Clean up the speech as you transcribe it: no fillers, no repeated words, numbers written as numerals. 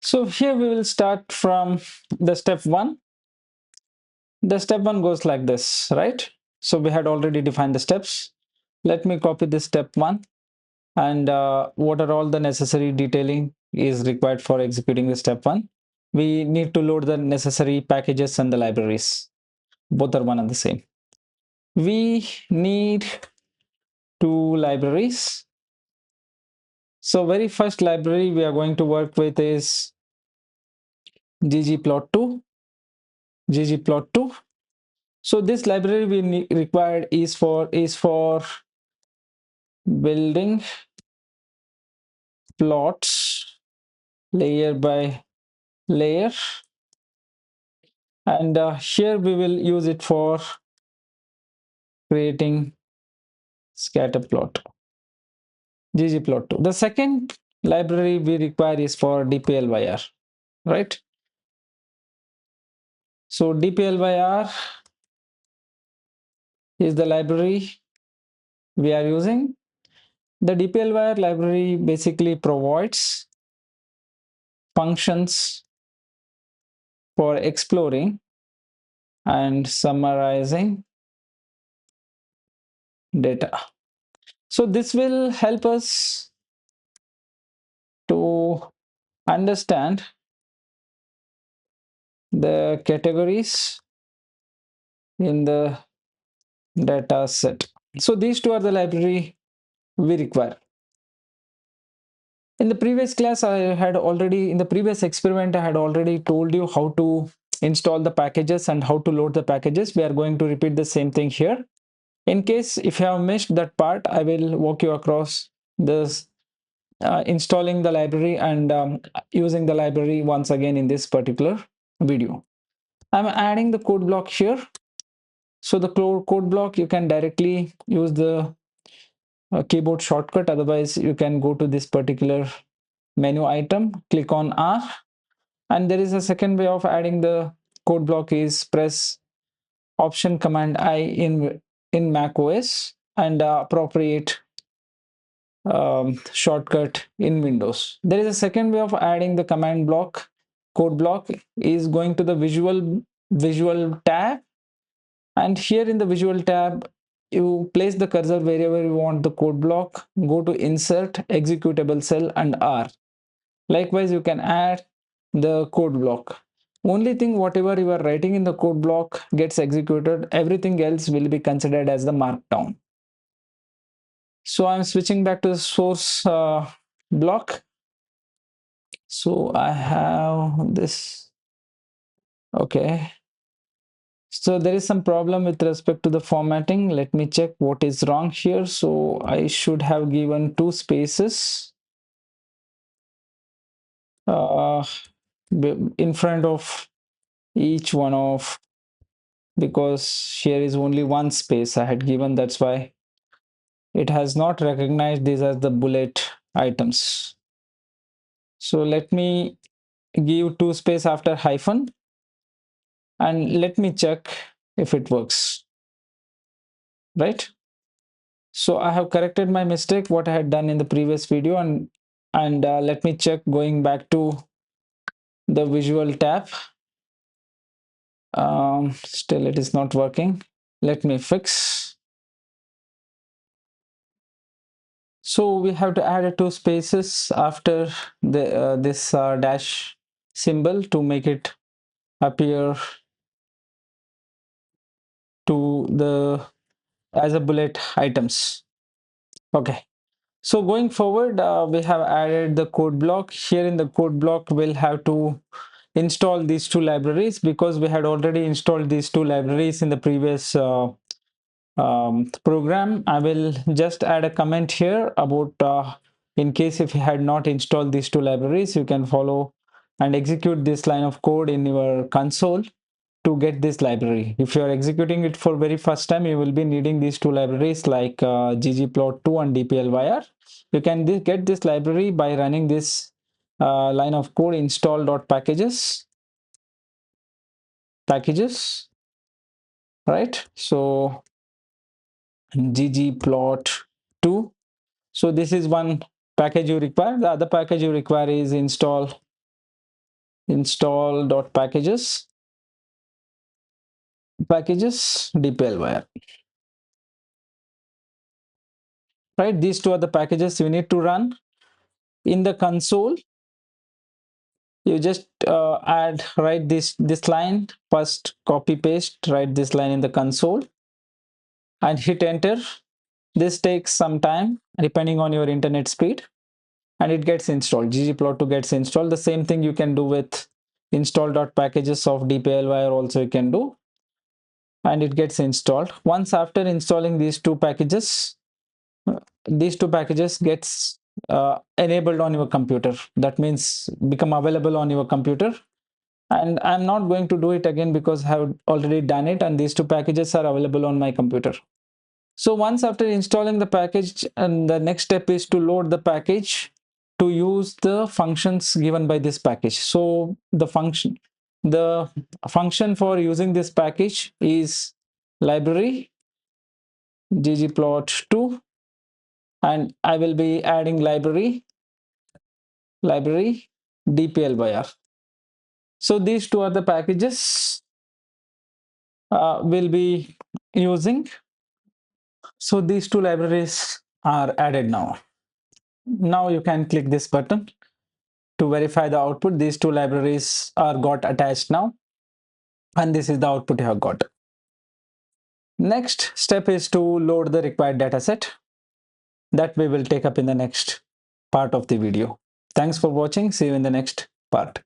So here we will start from the step one. The step one goes like this, right? So we had already defined the steps. Let me copy this step one, and what are all the necessary detailing is required for executing the step one. We need to load the necessary packages and the libraries. Both are one and the same. We need two libraries. So very first library we are going to work with is ggplot2. ggplot2. So this library we required is for building plots layer by layer, and here we will use it for creating scatter plot. ggplot2. The second library we require is for dplyr, right? So dplyr is the library we are using. The dplyr library basically provides functions for exploring and summarizing data. So this will help us to understand the categories in the data set. So these two are the library we require. In the previous class, in the previous experiment, I had already told you how to install the packages and how to load the packages. We are going to repeat the same thing here. In case if you have missed that part, I will walk you across this installing the library and using the library once again in this particular video. I'm adding the code block here. So the code block, you can directly use the keyboard shortcut. Otherwise, you can go to this particular menu item, click on R, and there is a second way of adding the code block is press Option Command I in Mac OS and appropriate shortcut in Windows. There is a second way of adding the command block. Code block is going to the visual tab, and here in the visual tab you place the cursor wherever you want the code block, go to insert executable cell and R. Likewise, you can add the code block. Only thing, whatever you are writing in the code block gets executed, everything else will be considered as the markdown. So I'm switching back to the source block. So I have this. Okay. So there is some problem with respect to the formatting. Let me check what is wrong here. So I should have given two spaces in front of each one of, because here is only one space I had given. That's why it has not recognized these as the bullet items. So let me give two space after hyphen and let me check if it works, right? So I have corrected my mistake what I had done in the previous video, and let me check going back to the visual tab. Still it is not working. Let me fix. So we have to add two spaces after this dash symbol to make it appear to the as a bullet items. Okay. So going forward, we have added the code block. Here in the code block, we'll have to install these two libraries because we had already installed these two libraries in the previous program. I will just add a comment here about in case if you had not installed these two libraries, you can follow and execute this line of code in your console to get this library. If you are executing it for very first time, you will be needing these two libraries like ggplot2 and dplyr. You can get this library by running this line of code install.packages, right? So ggplot2. So this is one package you require. The other package you require is install install dot packages dpl wire. Right, these two are the packages you need to run. In the console, you just write this line, first copy paste, write this line in the console and hit enter. This takes some time depending on your internet speed, and it gets installed. ggplot2 gets installed. The same thing you can do with install.packages of dplyr also you can do, and it gets installed. Once after installing these two packages gets enabled on your computer. That means become available on your computer. And I'm not going to do it again because I have already done it, and these two packages are available on my computer. So once after installing the package, and the next step is to load the package to use the functions given by this package. So the function for using this package is library ggplot2, and I will be adding library dplyr. So these two are the packages we'll be using. So these two libraries are added now. Now you can click this button to verify the output. These two libraries are got attached now, and this is the output you have got. Next step is to load the required dataset that we will take up in the next part of the video. Thanks for watching. See you in the next part.